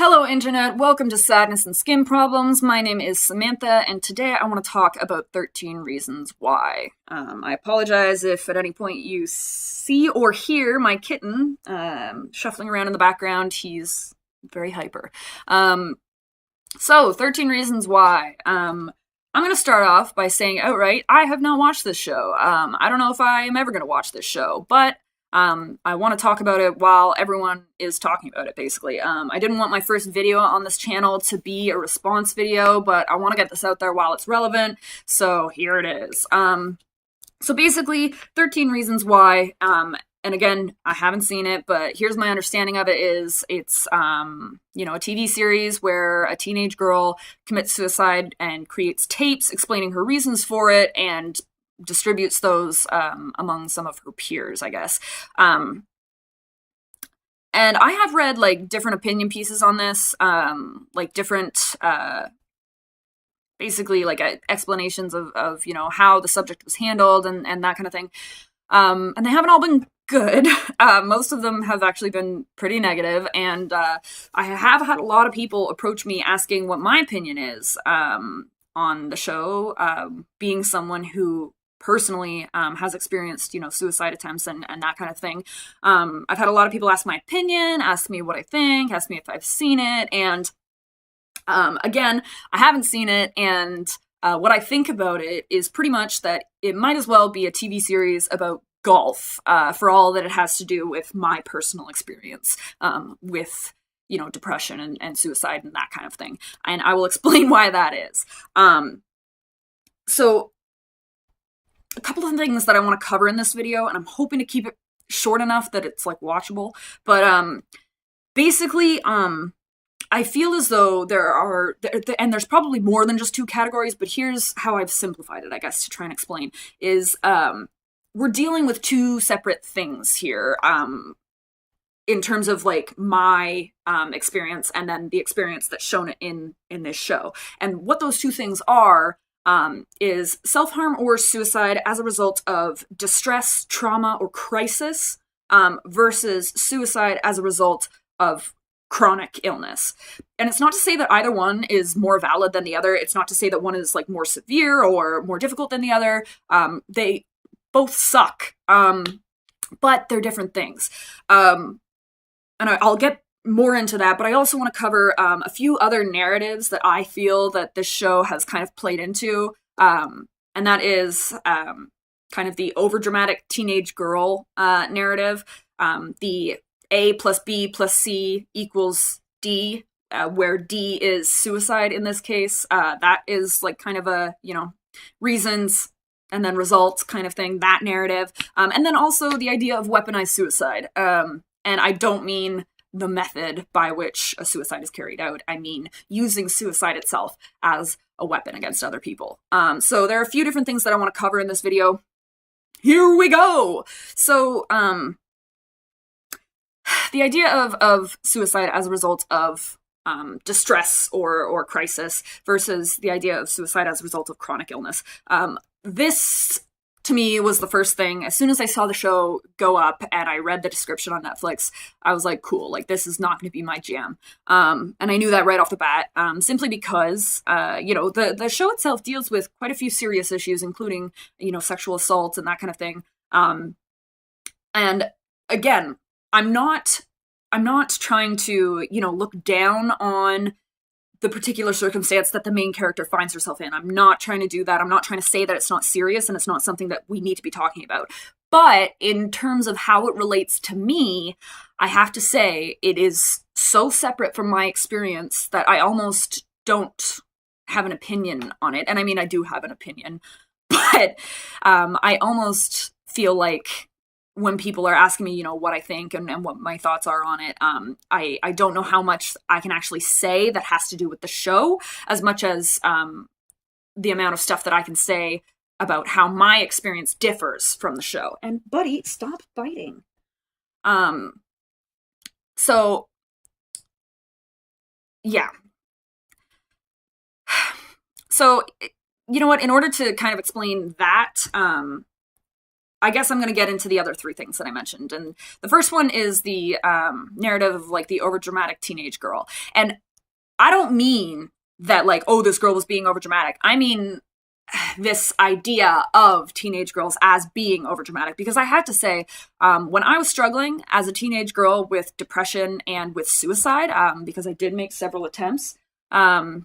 Hello, Internet. Welcome to Sadness and Skin Problems. My name is Samantha, and today I want to talk about 13 Reasons Why. I apologize if at any point you see or hear my kitten shuffling around in the background. He's very hyper. 13 Reasons Why. I'm going to start off by saying outright, I have not watched this show. I don't know if I am ever going to watch this show, but I want to talk about it while everyone is talking about it, basically. I didn't want my first video on this channel to be a response video, but I want to get this out there while it's relevant, so here it is. So basically, 13 Reasons Why, and again, I haven't seen it, but here's my understanding of it is it's, a TV series where a teenage girl commits suicide and creates tapes explaining her reasons for it and distributes those among some of her peers, I guess. And I have read like different opinion pieces on this, like different basically like explanations of how the subject was handled and that kind of thing. And they haven't all been good. Most of them have actually been pretty negative, and I have had a lot of people approach me asking what my opinion is on the show, being someone who personally has experienced, suicide attempts and that kind of thing. I've had a lot of people ask my opinion, ask me what I think, ask me if I've seen it, and again, I haven't seen it, and what I think about it is pretty much that it might as well be a TV series about golf, for all that it has to do with my personal experience with depression and suicide and that kind of thing. And I will explain why that is. So a couple of things that I want to cover in this video, and I'm hoping to keep it short enough that it's like watchable, but basically I feel as though there's probably more than just two categories, but here's how I've simplified it, I guess, to try and explain, is we're dealing with two separate things here, in terms of like my experience and then the experience that's shown in this show. And what those two things are is self-harm or suicide as a result of distress, trauma, or crisis, versus suicide as a result of chronic illness. And it's not to say that either one is more valid than the other. It's not to say that one is like more severe or more difficult than the other. They both suck, but they're different things. And I'll get more into that, but I also want to cover a few other narratives that I feel that this show has kind of played into, and that is kind of the overdramatic teenage girl narrative, the A plus B plus C equals D, where D is suicide in this case. That is like kind of a, reasons and then results kind of thing, that narrative. And then also the idea of weaponized suicide. And I don't mean the method by which a suicide is carried out. I mean using suicide itself as a weapon against other people. So there are a few different things that I want to cover in this video. Here we go! So, the idea of suicide as a result of distress or crisis versus the idea of suicide as a result of chronic illness. This, to me, was the first thing. As soon as I saw the show go up and I read the description on Netflix, I was like, cool, like this is not going to be my jam. And I knew that right off the bat, simply because, the show itself deals with quite a few serious issues, including, sexual assault and that kind of thing. And again, I'm not trying to, look down on the particular circumstance that the main character finds herself in. I'm not trying to do that. I'm not trying to say that it's not serious and it's not something that we need to be talking about. But in terms of how it relates to me, I have to say it is so separate from my experience that I almost don't have an opinion on it. And I mean, I do have an opinion, but I almost feel like when people are asking me, what I think and what my thoughts are on it, I don't know how much I can actually say that has to do with the show, as much as the amount of stuff that I can say about how my experience differs from the show. And buddy, stop biting. So yeah. So, you know what, in order to kind of explain that, I guess I'm going to get into the other three things that I mentioned. And the first one is the narrative of like the overdramatic teenage girl. And I don't mean that like, oh, this girl was being overdramatic. I mean this idea of teenage girls as being overdramatic, because I had to say, when I was struggling as a teenage girl with depression and with suicide, because I did make several attempts, I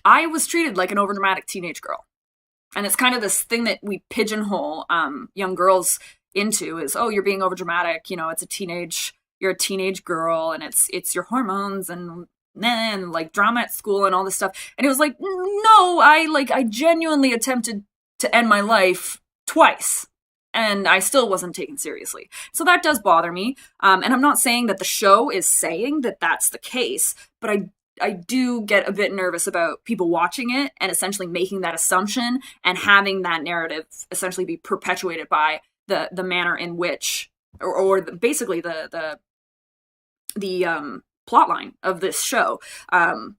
was treated like an overdramatic teenage girl. And it's kind of this thing that we pigeonhole young girls into is, oh, you're being overdramatic, you know, you're a teenage girl, and it's your hormones and like drama at school and all this stuff. And it was like, no, I genuinely attempted to end my life twice, and I still wasn't taken seriously. So that does bother me. And I'm not saying that the show is saying that that's the case, but I do get a bit nervous about people watching it and essentially making that assumption and having that narrative essentially be perpetuated by the manner in which, or basically the plot line of this show. And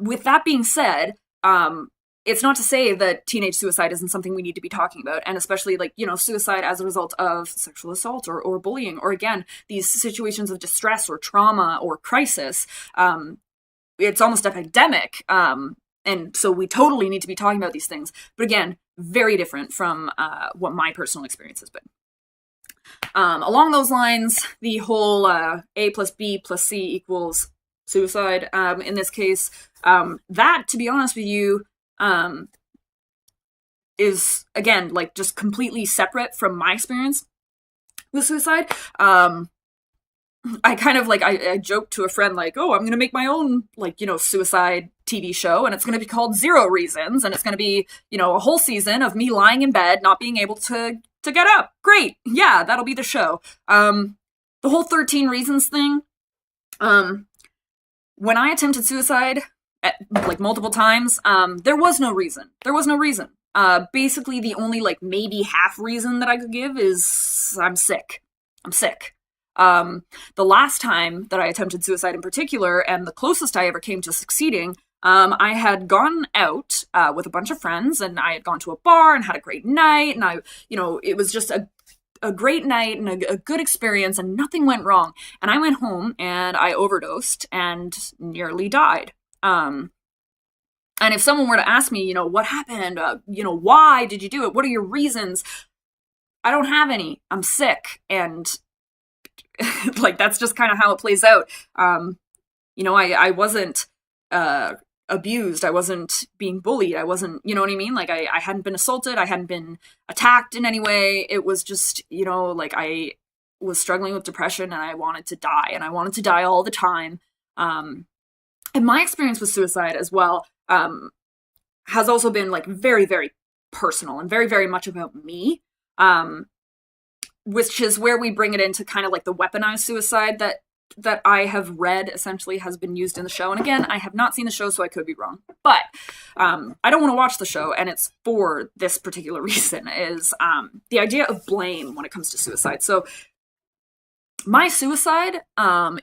with that being said, it's not to say that teenage suicide isn't something we need to be talking about, and especially like, you know, suicide as a result of sexual assault or bullying, or again, these situations of distress or trauma or crisis. It's almost epidemic. And so we totally need to be talking about these things. But again, very different from what my personal experience has been. Along those lines, the whole A plus B plus C equals suicide, in this case, that, to be honest with you, is, again, like just completely separate from my experience with suicide. I kind of like, I joked to a friend like, oh, I'm going to make my own, like, you know, suicide TV show, and it's going to be called 0 Reasons, and it's going to be, you know, a whole season of me lying in bed, not being able to get up. Great. Yeah, that'll be the show. The whole 13 Reasons thing, when I attempted suicide, like multiple times, there was no reason. Basically the only like maybe half reason that I could give is I'm sick. The last time that I attempted suicide in particular, and the closest I ever came to succeeding, I had gone out with a bunch of friends, and I had gone to a bar and had a great night, and it was just a great night and a good experience, and nothing went wrong. And I went home and I overdosed and nearly died. And if someone were to ask me, you know, what happened, why did you do it? What are your reasons? I don't have any. I'm sick. And like, that's just kind of how it plays out. I wasn't, abused. I wasn't being bullied. I wasn't, you know what I mean? Like I hadn't been assaulted. I hadn't been attacked in any way. It was just, you know, like I was struggling with depression and I wanted to die, and I wanted to die all the time. And my experience with suicide as well, has also been like very, very personal and very, very much about me. Which is where we bring it into kind of like the weaponized suicide that I have read essentially has been used in the show. And again, I have not seen the show, so I could be wrong. But I don't want to watch the show, and it's for this particular reason, is the idea of blame when it comes to suicide. So my suicide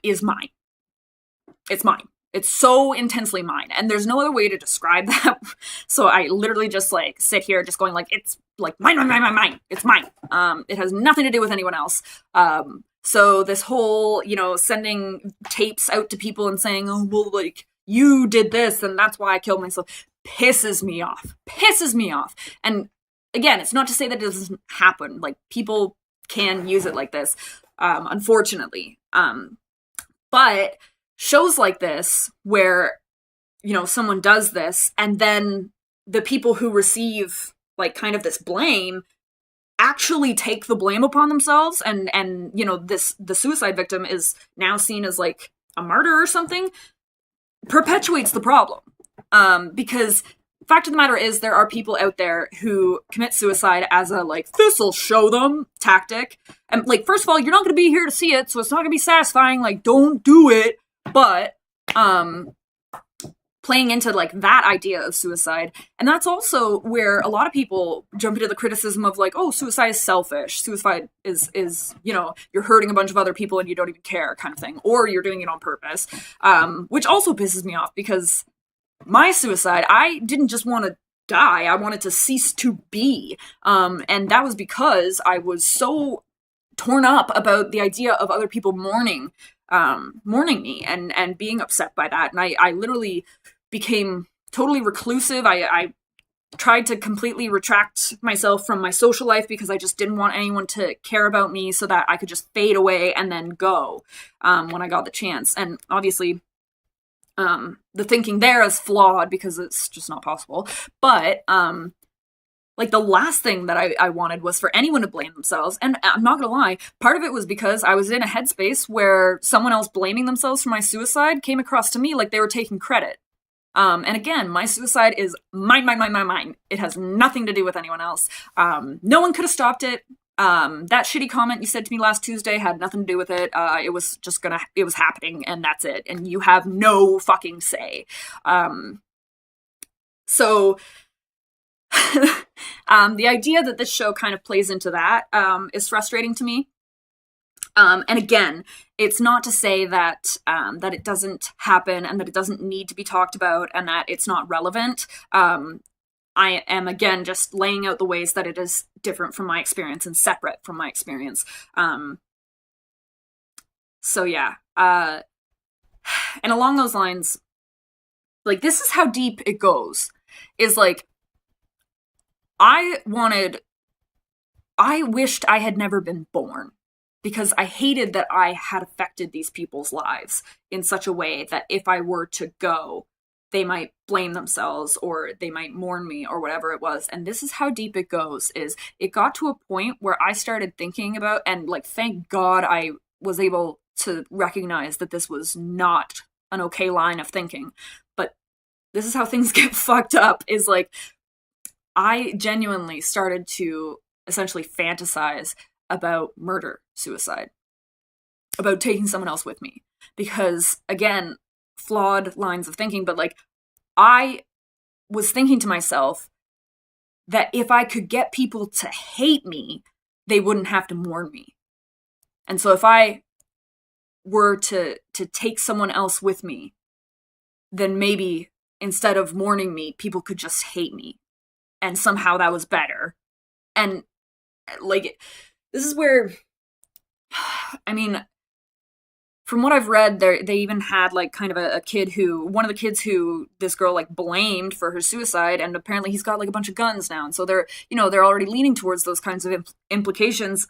is mine. It's mine. It's so intensely mine, and there's no other way to describe that. So I literally just like sit here just going like, it's like mine. It's mine. It has nothing to do with anyone else. So this whole, you know, sending tapes out to people and saying, oh, well, like, you did this and that's why I killed myself, pisses me off. And again, it's not to say that it doesn't happen. Like, people can use it like this, unfortunately. But shows like this where, you know, someone does this and then the people who receive like kind of this blame actually take the blame upon themselves, and you know, the suicide victim is now seen as like a martyr or something, perpetuates the problem. Because fact of the matter is, there are people out there who commit suicide as a like, this'll show them tactic. And like, first of all, you're not going to be here to see it, so it's not going to be satisfying. Like, don't do it. But playing into like that idea of suicide. And that's also where a lot of people jump into the criticism of like, oh, suicide is selfish. Suicide is, you know, you're hurting a bunch of other people and you don't even care kind of thing. Or you're doing it on purpose. Which also pisses me off, because my suicide, I didn't just want to die. I wanted to cease to be. And that was because I was so torn up about the idea of other people mourning me and being upset by that. And I literally became totally reclusive. I tried to completely retract myself from my social life because I just didn't want anyone to care about me, so that I could just fade away and then go when I got the chance. And obviously, the thinking there is flawed because it's just not possible. But like, the last thing that I wanted was for anyone to blame themselves. And I'm not gonna lie, part of it was because I was in a headspace where someone else blaming themselves for my suicide came across to me like they were taking credit. And again, my suicide is mine. It has nothing to do with anyone else. No one could have stopped it. That shitty comment you said to me last Tuesday had nothing to do with it. It was happening, and that's it. And you have no fucking say. So the idea that this show kind of plays into that is frustrating to me. And again, it's not to say that that it doesn't happen and that it doesn't need to be talked about and that it's not relevant. I am, again, just laying out the ways that it is different from my experience and separate from my experience. So yeah. And along those lines, like, this is how deep it goes. Is like, I wished I had never been born, because I hated that I had affected these people's lives in such a way that if I were to go, they might blame themselves or they might mourn me or whatever it was. And this is how deep it goes. Is it got to a point where I started thinking about, and like, thank God I was able to recognize that this was not an okay line of thinking. But this is how things get fucked up, is like, I genuinely started to essentially fantasize about murder, suicide, about taking someone else with me. Because, again, flawed lines of thinking, but like, I was thinking to myself that if I could get people to hate me, they wouldn't have to mourn me. And so if I were to take someone else with me, then maybe instead of mourning me, people could just hate me. And somehow that was better. And like, this is where, I mean, from what I've read, they even had like kind of a kid who, one of the kids who this girl like blamed for her suicide, and apparently he's got like a bunch of guns now. And so they're already leaning towards those kinds of implications.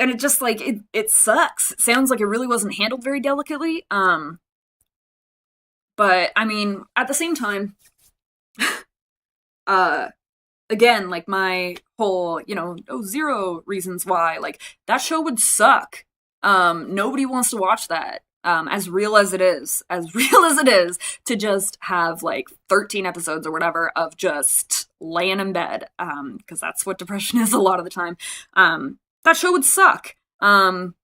And it just like, it sucks. It sounds like it really wasn't handled very delicately. But I mean, at the same time, again, like, my whole, 0 reasons why, like, that show would suck. Nobody wants to watch that. As real as it is to just have like 13 episodes or whatever of just laying in bed, because that's what depression is a lot of the time. That show would suck. And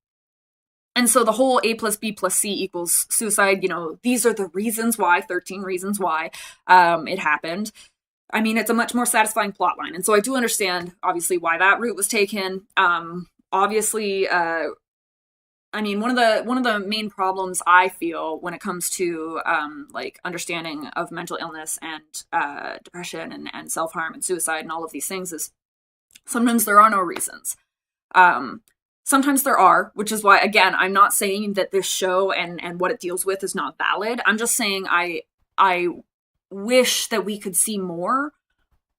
so the whole A plus B plus C equals suicide, these are the reasons why, 13 reasons why it happened. I mean, it's a much more satisfying plot line. And so I do understand, obviously, why that route was taken. Obviously, I mean, one of the main problems I feel when it comes to like, understanding of mental illness and depression and self-harm and suicide and all of these things is sometimes there are no reasons. Sometimes there are, which is why, again, I'm not saying that this show and what it deals with is not valid. I'm just saying I wish that we could see more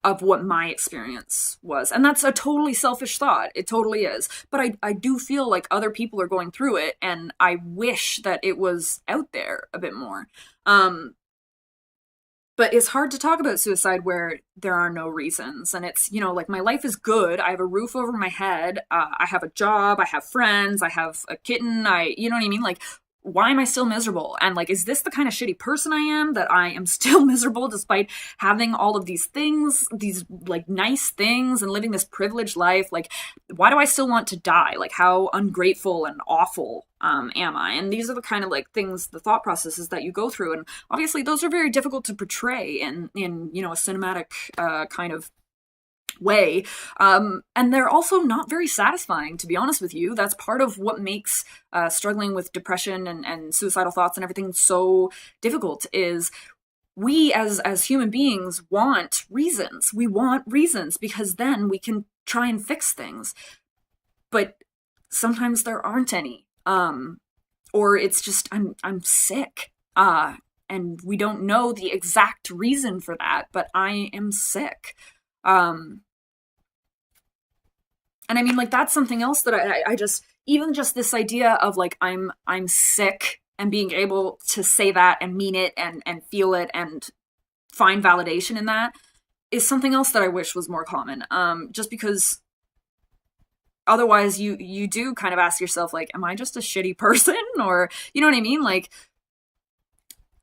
of what my experience was. And that's a totally selfish thought. It totally is. But I do feel like other people are going through it, and I wish that it was out there a bit more. But it's hard to talk about suicide where there are no reasons. And it's, like, my life is good. I have a roof over my head. I have a job. I have friends. I have a kitten. You know what I mean? Like, why am I still miserable? And like, is this the kind of shitty person I am, that I am still miserable despite having all of these things, these like nice things, and living this privileged life? Like, why do I still want to die? Like, how ungrateful and awful am I? And these are the kind of like things, the thought processes that you go through. And obviously those are very difficult to portray in a cinematic kind of way. And they're also not very satisfying, to be honest with you. That's part of what makes struggling with depression and suicidal thoughts and everything so difficult, is we as human beings want reasons. We want reasons because then we can try and fix things. But sometimes there aren't any. Or it's just I'm sick. And we don't know the exact reason for that, but I am sick. And I mean, like, that's something else that I just, even just this idea of like I'm sick and being able to say that and mean it and feel it and find validation in that is something else that I wish was more common. Just because otherwise you do kind of ask yourself, like, am I just a shitty person? Or, you know what I mean? Like,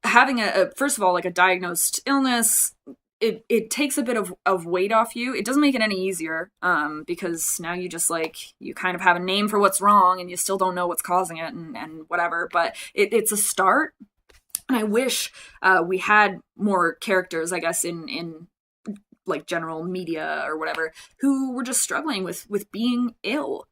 having first of all, like, a diagnosed illness, it takes a bit of weight off you. It doesn't make it any easier, because now you just, like, you kind of have a name for what's wrong and you still don't know what's causing it and whatever, but it's a start. And I wish we had more characters, I guess, in like general media or whatever, who were just struggling with being ill.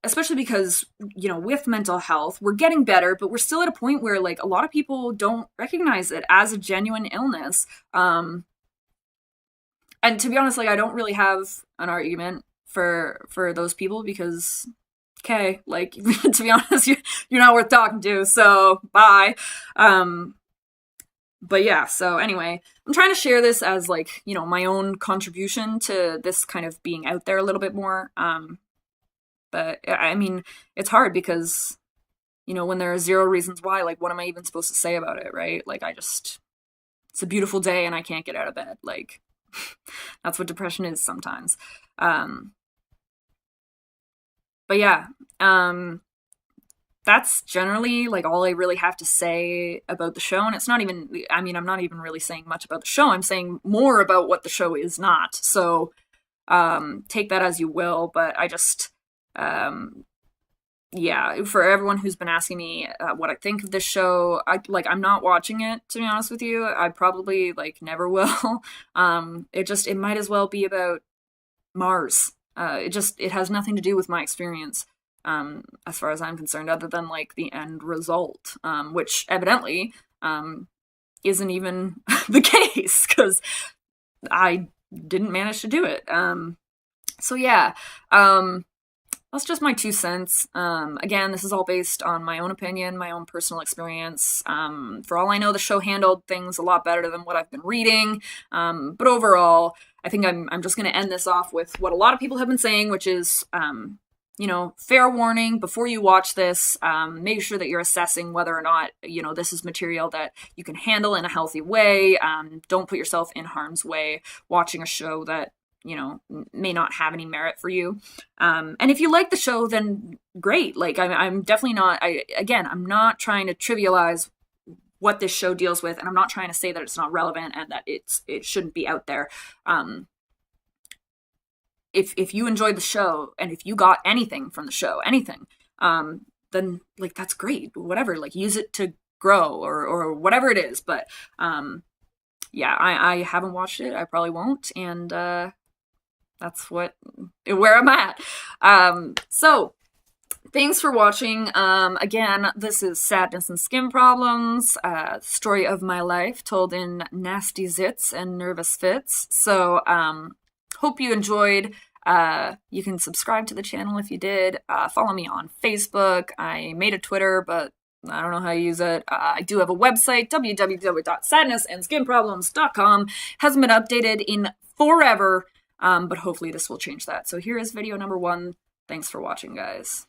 Especially because, you know, with mental health, we're getting better, but we're still at a point where, like, a lot of people don't recognize it as a genuine illness. And to be honest, like, I don't really have an argument for those people because, okay, like, to be honest, you're not worth talking to, so bye. But yeah, so anyway, I'm trying to share this as, like, you know, my own contribution to this kind of being out there a little bit more. But I mean, it's hard because, you know, when there are zero reasons why, like, what am I even supposed to say about it, right? Like, it's a beautiful day and I can't get out of bed. Like, that's what depression is sometimes. But yeah, that's generally, like, all I really have to say about the show. And it's not even, I mean, I'm not even really saying much about the show. I'm saying more about what the show is not. So, take that as you will, but I just, yeah, for everyone who's been asking me what I think of this show, I'm not watching it, to be honest with you. I probably, like, never will. It might as well be about Mars. It has nothing to do with my experience, as far as I'm concerned, other than, like, the end result, which evidently, isn't even the case, because I didn't manage to do it. So yeah, that's just my 2 cents. Again, this is all based on my own opinion, my own personal experience. For all I know, the show handled things a lot better than what I've been reading. But overall, I think I'm just going to end this off with what a lot of people have been saying, which is, you know, fair warning, before you watch this, make sure that you're assessing whether or not, you know, this is material that you can handle in a healthy way. Don't put yourself in harm's way watching a show that, you know, may not have any merit for you. And if you like the show, then great. Like, I'm definitely not, I'm not trying to trivialize what this show deals with, and I'm not trying to say that it's not relevant and that it shouldn't be out there. If you enjoyed the show and if you got anything from the show, anything, then, like, that's great. Whatever, like, use it to grow or whatever it is. But yeah, I haven't watched it. I probably won't, and that's where I'm at. So thanks for watching. Again, this is Sadness and Skin Problems, story of my life told in nasty zits and nervous fits. So hope you enjoyed. You can subscribe to the channel if you did. Follow me on Facebook. I made a Twitter, but I don't know how to use it. I do have a website, www.sadnessandskinproblems.com. Hasn't been updated in forever, but hopefully this will change that. So here is video number 1. Thanks for watching, guys.